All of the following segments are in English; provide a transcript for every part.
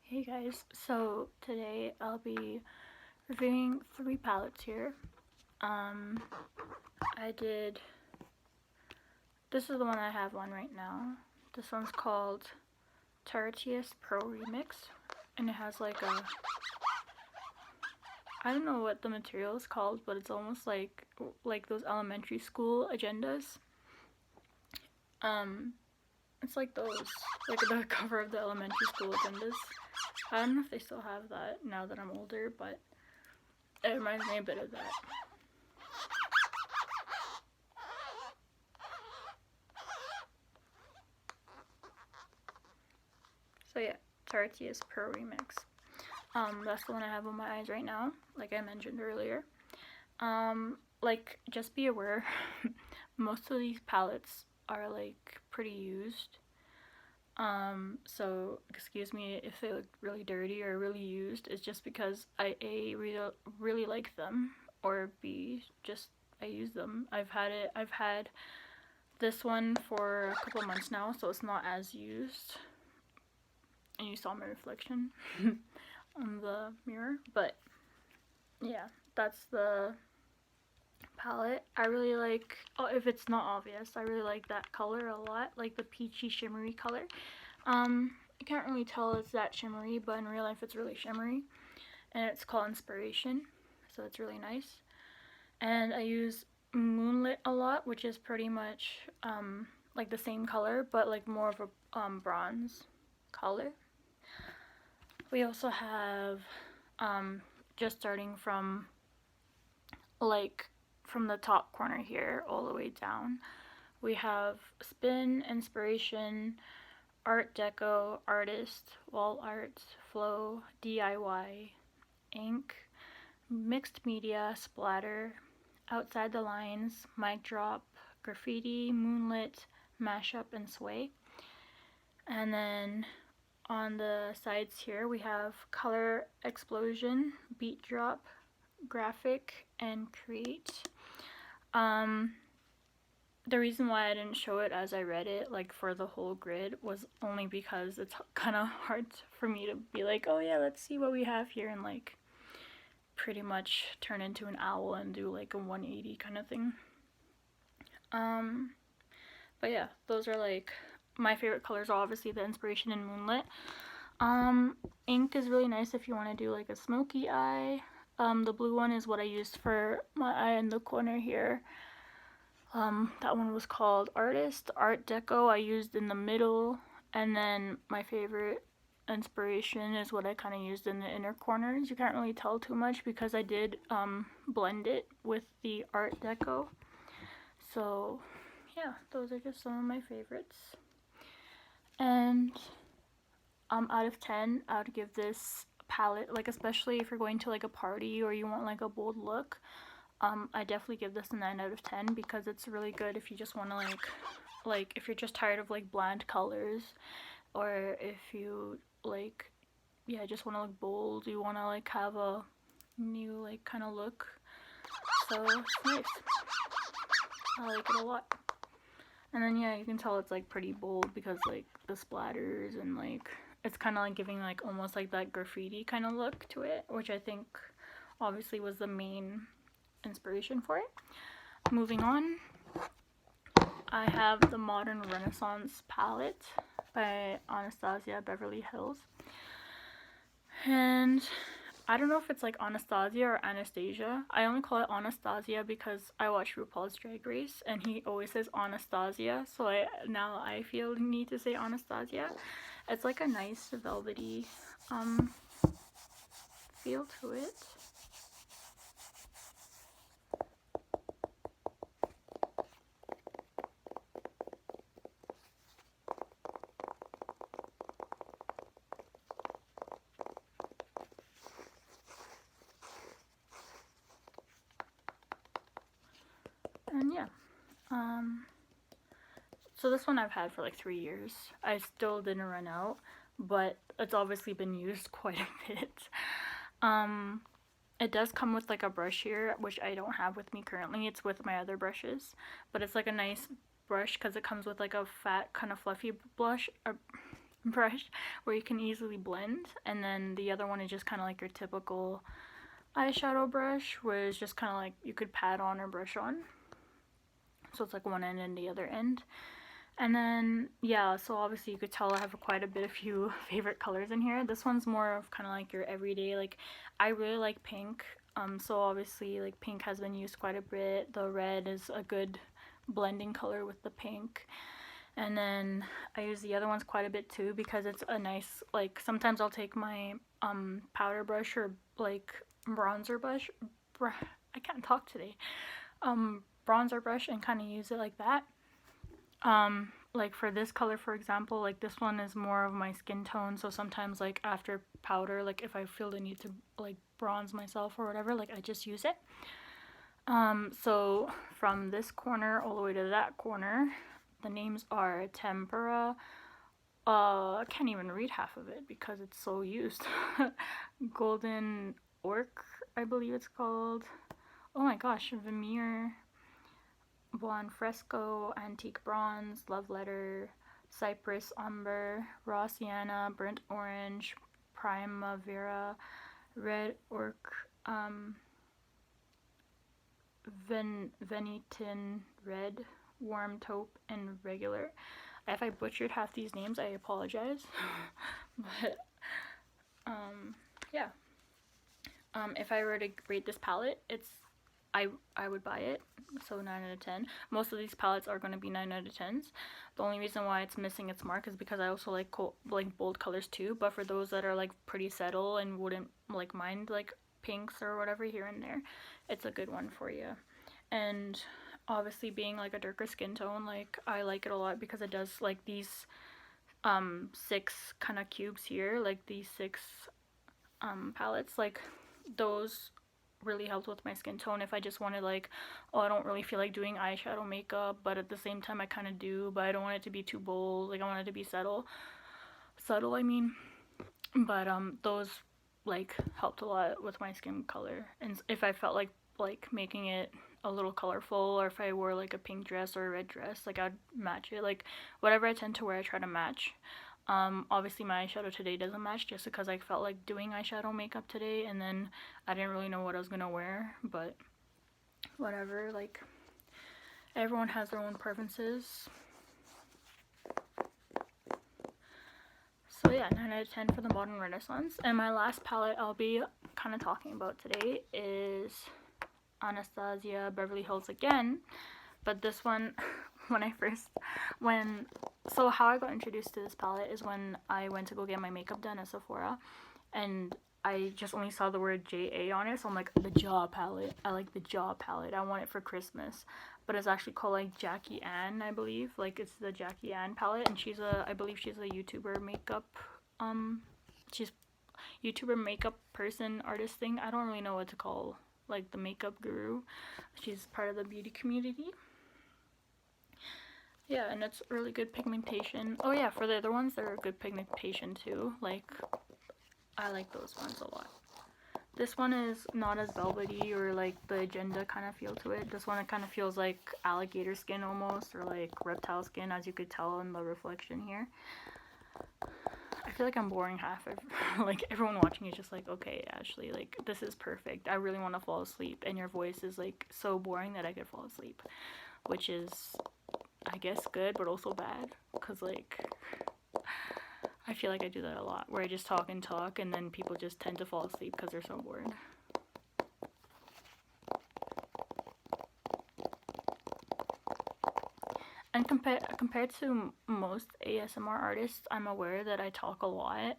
Hey guys, so today I'll be reviewing 3 palettes here. Um, this is the one I have on right now. This one's called Tarteist Pro Remix, and it has like I don't know what the material is called, but it's almost like those elementary school agendas. Um, it's like those, like the cover of the elementary school agendas. I don't know if they still have that now that I'm older, but it reminds me a bit of that. So yeah, Tarteist Pro Remix. That's the one I have on my eyes right now, like I mentioned earlier. Like, just be aware, most of these palettes are like pretty used. So excuse me if they look really dirty or really used. It's just because I really like them, or B, just I use them. I've had this one for a couple months now, so it's not as used. And you saw my reflection on the mirror, but yeah, that's the palette. I really like, oh, if it's not obvious, I really like that color a lot, like the peachy shimmery color. You can't really tell it's that shimmery, but in real life it's really shimmery, and it's called Inspiration, so it's really nice. And I use Moonlit a lot, which is pretty much like the same color, but like more of a bronze color. We also have just starting from like from the top corner here all the way down, we have Spin, Inspiration, Art Deco, Artist, Wall Art, Flow, DIY, Ink, Mixed Media, Splatter, Outside the Lines, Mic Drop, Graffiti, Moonlit, Mashup, and Sway. And then on the sides here we have Color Explosion, Beat Drop, Graphic, and Create. The reason why I didn't show it as I read it, like for the whole grid, was only because it's kind of hard for me to be like, oh yeah, let's see what we have here, and like pretty much turn into an owl and do like a 180 kind of thing. But yeah, those are like my favorite colors, obviously the Inspiration and Moonlit. Ink is really nice if you want to do like a smoky eye. The blue one is what I used for my eye in the corner here. That one was called Artist. Art Deco I used in the middle, and then my favorite Inspiration is what I kind of used in the inner corners. You can't really tell too much because I did blend it with the Art Deco. So yeah, those are just some of my favorites. And out of 10, I would give this palette, like especially if you're going to like a party or you want like a bold look, I definitely give this a 9 out of 10 because it's really good if you just want to like if you're just tired of like bland colors, or if you like, yeah, just want to look bold, you want to like have a new like kind of look. So it's nice. I like it a lot. And then yeah, you can tell it's like pretty bold because like the splatters and like it's kind of like giving like almost like that graffiti kind of look to it, which I think obviously was the main inspiration for it. Moving on, I have the Modern Renaissance palette by Anastasia, Beverly Hills. And I don't know if it's like Anastasia or Anastasia. I only call it Anastasia because I watch RuPaul's Drag Race and he always says Anastasia, so now I feel the need to say Anastasia. It's like a nice velvety feel to it. And yeah, so this one I've had for like 3 years. I still didn't run out, but it's obviously been used quite a bit. It does come with like a brush here, which I don't have with me currently. It's with my other brushes, but it's like a nice brush because it comes with like a fat kind of fluffy brush where you can easily blend, and then the other one is just kind of like your typical eyeshadow brush, where it's just kind of like you could pat on or brush on. So it's like one end and the other end. And then, yeah, so obviously you could tell I have quite a bit of few favorite colors in here. This one's more of kind of like your everyday, like, I really like pink. So obviously, like, pink has been used quite a bit. The red is a good blending color with the pink. And then I use the other ones quite a bit too, because it's a nice, like, sometimes I'll take my powder brush or like bronzer brush, I can't talk today, bronzer brush, and kind of use it like that. Like for this color, for example, like this one is more of my skin tone, so sometimes like after powder, like if I feel the need to like bronze myself or whatever, like I just use it. So from this corner all the way to that corner, the names are Tempera, I can't even read half of it because it's so used. Golden Orc, I believe it's called. Oh my gosh, Vermeer, Blonde Fresco, Antique Bronze, Love Letter, Cypress Umber, Raw Sienna, Burnt Orange, Primavera, Red Orc, Venitin Red, Warm Taupe, and Regular. If I butchered half these names, I apologize. But, yeah. If I were to rate this palette, I would buy it, so 9 out of 10. Most of these palettes are going to be 9 out of 10s. The only reason why it's missing its mark is because I also like bold colors too, but for those that are like pretty subtle and wouldn't like mind like pinks or whatever here and there, it's a good one for you. And obviously being like a darker skin tone, like I like it a lot because it does like these 6 kind of cubes here, like these 6 palettes, like those really helped with my skin tone. If I just wanted like, oh, I don't really feel like doing eyeshadow makeup, but at the same time I kind of do, but I don't want it to be too bold, like I want it to be subtle, I mean. But those like helped a lot with my skin color. And if I felt like making it a little colorful, or if I wore like a pink dress or a red dress, like I'd match it. Like whatever I tend to wear, I try to match. Obviously my eyeshadow today doesn't match just because I felt like doing eyeshadow makeup today, and then I didn't really know what I was gonna wear, but whatever, like everyone has their own preferences. So yeah, 9 out of 10 for the Modern Renaissance. And my last palette I'll be kind of talking about today is Anastasia Beverly Hills again. But this one, so how I got introduced to this palette is when I went to go get my makeup done at Sephora, and I just only saw the word JA on it, so I'm like, the Jaw palette. I like the Jaw palette. I want it for Christmas. But it's actually called like Jackie Ann, I believe. Like it's the Jackie Ann palette, and I believe she's a YouTuber makeup, she's YouTuber makeup person, artist thing. I don't really know what to call like the makeup guru. She's part of the beauty community. Yeah, and it's really good pigmentation. Oh yeah, for the other ones, they're good pigmentation too. Like, I like those ones a lot. This one is not as velvety or like the agenda kind of feel to it. This one, it kind of feels like alligator skin almost, or like reptile skin, as you could tell in the reflection here. I feel like I'm boring half of, like everyone watching is just like, okay, Ashley, like this is perfect. I really want to fall asleep, and your voice is like so boring that I could fall asleep, which is, I guess, good, but also bad, because like I feel like I do that a lot, where I just talk and talk, and then people just tend to fall asleep because they're so bored. And compared to most ASMR artists, I'm aware that I talk a lot.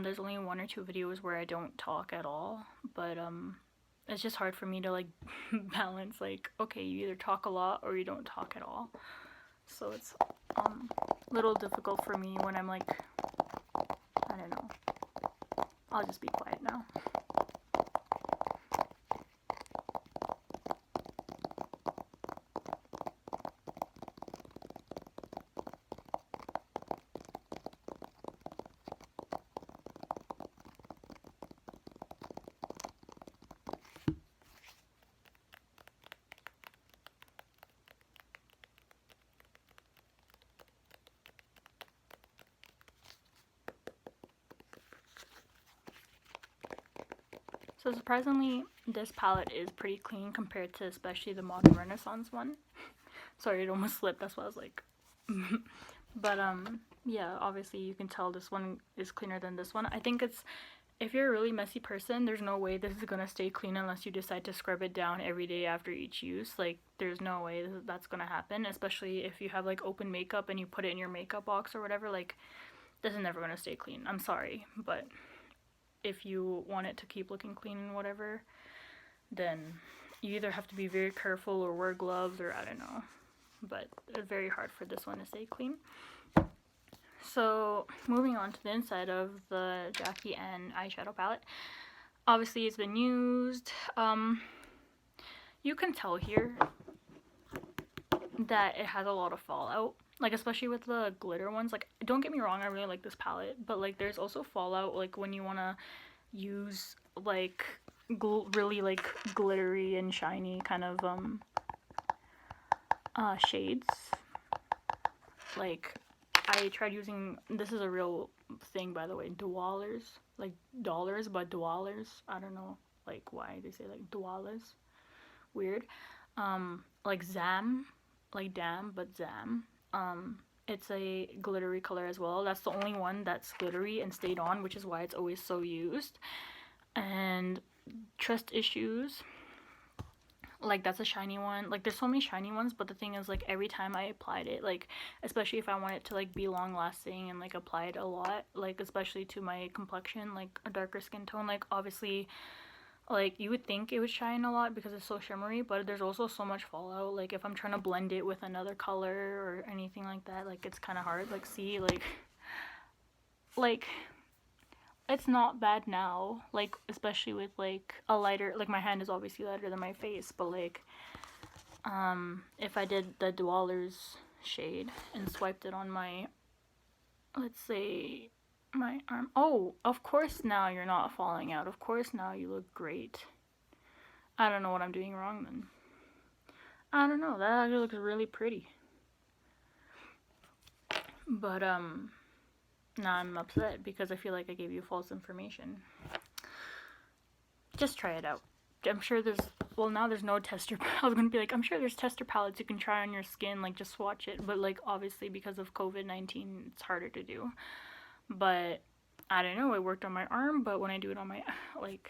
There's only 1 or 2 videos where I don't talk at all, but it's just hard for me to like balance, like, okay, you either talk a lot or you don't talk at all. So it's a little difficult for me when I'm like, I don't know. I'll just be quiet now. So surprisingly, this palette is pretty clean compared to especially the Modern Renaissance one. Sorry, it almost slipped, that's why I was like... But yeah, obviously you can tell this one is cleaner than this one. I think it's, if you're a really messy person, there's no way this is gonna stay clean unless you decide to scrub it down every day after each use. Like, there's no way that's gonna happen, especially if you have like open makeup and you put it in your makeup box or whatever. Like, this is never gonna stay clean. I'm sorry, but if you want it to keep looking clean and whatever, then you either have to be very careful or wear gloves, or I don't know. But it's very hard for this one to stay clean. So moving on to the inside of the Jackie N eyeshadow palette. Obviously it's been used. You can tell here that it has a lot of fallout. Like, especially with the glitter ones. Like, don't get me wrong, I really like this palette, but like there's also fallout like when you want to use like really like glittery and shiny kind of shades. Like, I tried using, this is a real thing by the way, dollars, like dollars, but dollars, I don't know like why they say like dollars, weird. Like Zam, like Dam, but Zam. It's a glittery color as well. That's the only one that's glittery and stayed on, which is why it's always so used. And Trust Issues, like that's a shiny one. Like, there's so many shiny ones, but the thing is, like, every time I applied it, like, especially if I want it to like be long lasting and like apply it a lot, like especially to my complexion, like a darker skin tone, like obviously like you would think it would shine a lot because it's so shimmery, but there's also so much fallout. Like, if I'm trying to blend it with another color or anything like that, like it's kind of hard. Like, see, like it's not bad now, like especially with like a lighter, like my hand is obviously lighter than my face, but like if I did the Dwellers shade and swiped it on my, let's say, my arm, oh, of course now you're not falling out, of course now you look great. I don't know what I'm doing wrong then. I don't know, that actually looks really pretty. But now I'm upset because I feel like I gave you false information. Just try it out. I'm sure there's, well, now there's no tester. I was gonna be like, I'm sure there's tester palettes you can try on your skin, like just swatch it, but like obviously because of COVID-19 it's harder to do. But I don't know, it worked on my arm, but when I do it on my, like,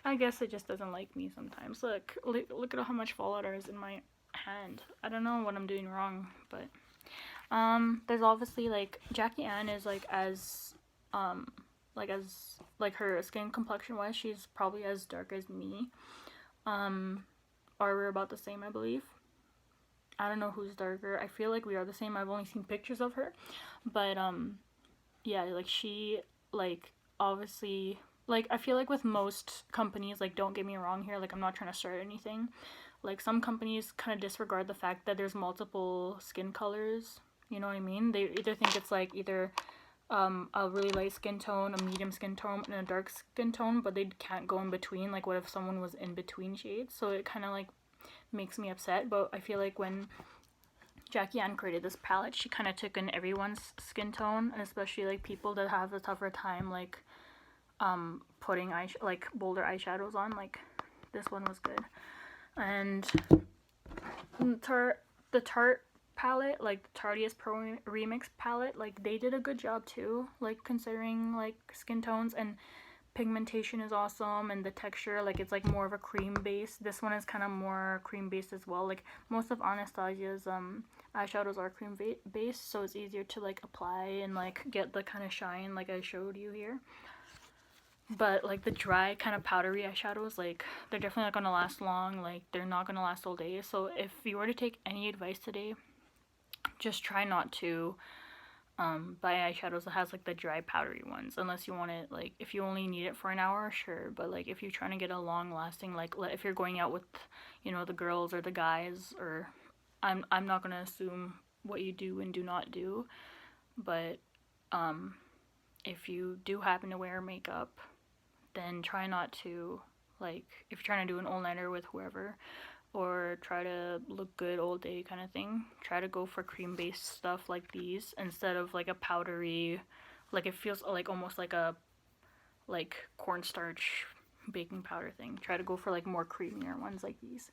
I guess it just doesn't like me sometimes. Look at how much fallout there is in my hand. I don't know what I'm doing wrong, but there's obviously like Jackie Ann is like as her skin complexion wise, she's probably as dark as me, or we're about the same, I believe. I don't know who's darker. I feel like we are the same. I've only seen pictures of her, but yeah, like she, like, obviously, like, I feel like with most companies, like, don't get me wrong here, like, I'm not trying to start anything, like, some companies kind of disregard the fact that there's multiple skin colors, you know what I mean? They either think it's like either a really light skin tone, a medium skin tone, and a dark skin tone, but they can't go in between. Like, what if someone was in between shades? So it kind of like makes me upset. But I feel like when Jackie Ann created this palette, she kind of took in everyone's skin tone, and especially like people that have a tougher time like putting like bolder eyeshadows on. Like, this one was good. And the Tarte palette, like the Tarteist Pro Remix palette, like they did a good job too, like considering like skin tones, and pigmentation is awesome, and the texture, like it's like more of a cream base. This one is kind of more cream based as well. Like most of Anastasia's eyeshadows are cream based, so it's easier to like apply and like get the kind of shine like I showed you here. But like the dry kind of powdery eyeshadows, like they're definitely not gonna last long. Like, they're not gonna last all day. So if you were to take any advice today, just try not to buy eyeshadows that has like the dry powdery ones, unless you want it, like if you only need it for an hour, sure. But like if you're trying to get a long lasting, like if you're going out with, you know, the girls or the guys, or I'm not gonna assume what you do and do not do, but if you do happen to wear makeup, then try not to, like, if you're trying to do an all-nighter with whoever, or try to look good all day kind of thing, try to go for cream-based stuff like these instead of like a powdery, like it feels like almost like a like cornstarch baking powder thing. Try to go for like more creamier ones like these.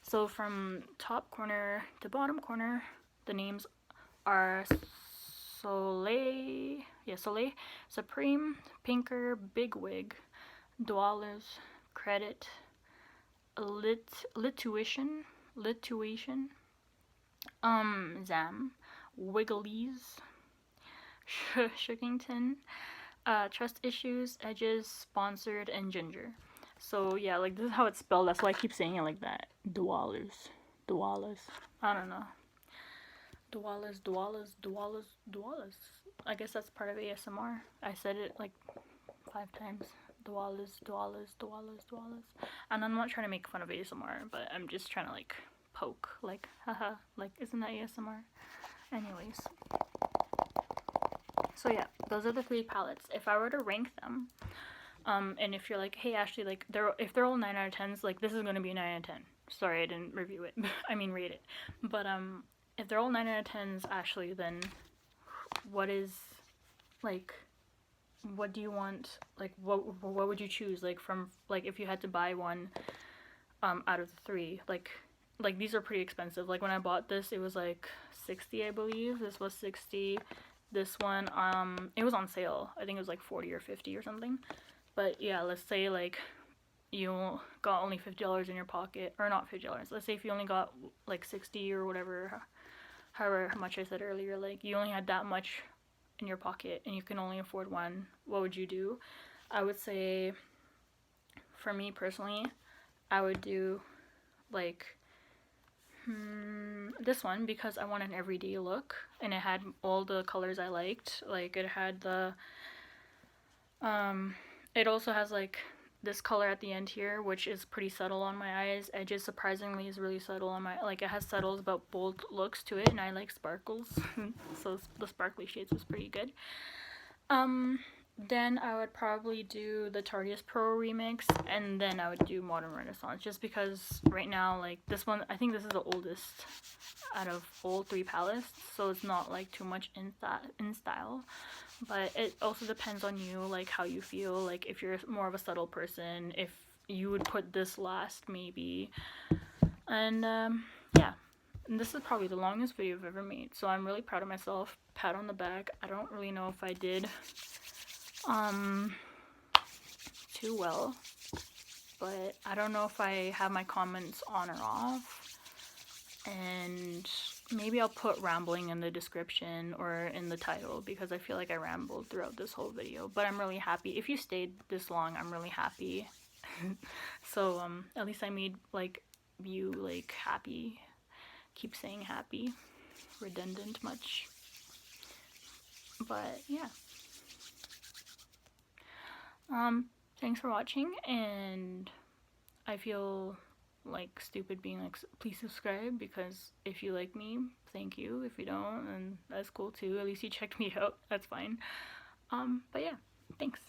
So from top corner to bottom corner, the names are Soleil, Supreme, Pinker, Bigwig, Dwellers, Credit, Lituation, Zam, Wigglies, Shookington, Trust Issues, Edges, Sponsored, and Ginger. So yeah, like this is how it's spelled. That's why I keep saying it like that. Dwellers. I don't know. Dwellers. I guess that's part of ASMR. I said it like 5 times. Dwellers. And I'm not trying to make fun of ASMR, but I'm just trying to like poke. Like, haha, like isn't that ASMR? Anyways. So yeah, those are the 3 palettes. If I were to rank them, and if you're like, hey Ashley, like if they're all 9 out of 10s, like this is gonna be a 9 out of 10. Sorry, I didn't review it. I mean rate it. But if they're all 9 out of 10s, Ashley, then what is like, what do you want? Like what would you choose? Like from like if you had to buy one out of the 3, like these are pretty expensive. Like when I bought this, it was like 60, I believe. This was 60. This one, it was on sale. I think it was like 40 or 50 or something. But yeah, let's say like you got only $50 in your pocket, or not $50. Let's say if you only got like 60 or whatever, however much I said earlier, like you only had that much in your pocket and you can only afford one. What would you do? I would say, for me personally, I would do like this one, because I want an everyday look and it had all the colors I liked. Like it had the it also has like this color at the end here, which is pretty subtle on my eyes. Edges surprisingly is really subtle on my, like it has subtles but bold looks to it, and I like sparkles. So the sparkly shades was pretty good. Then I would probably do the Tarteist Pro remix, and then I would do Modern Renaissance, just because right now, like this one, I think this is the oldest out of all 3 palettes, so it's not like too much in style. But it also depends on you, like how you feel, like if you're more of a subtle person, if you would put this last maybe. And yeah, and this is probably the longest video I've ever made, so I'm really proud of myself. Pat on the back. I don't really know if I did too well, but I don't know if I have my comments on or off, and maybe I'll put rambling in the description or in the title, because I feel like I rambled throughout this whole video. But I'm really happy. If you stayed this long, I'm really happy. So at least I made like you like happy. Keep saying happy. Redundant much. But yeah. Thanks for watching, and I feel like stupid being like, please subscribe, because if you like me, thank you. If you don't, then that's cool too. At least you checked me out. That's fine. But yeah, thanks.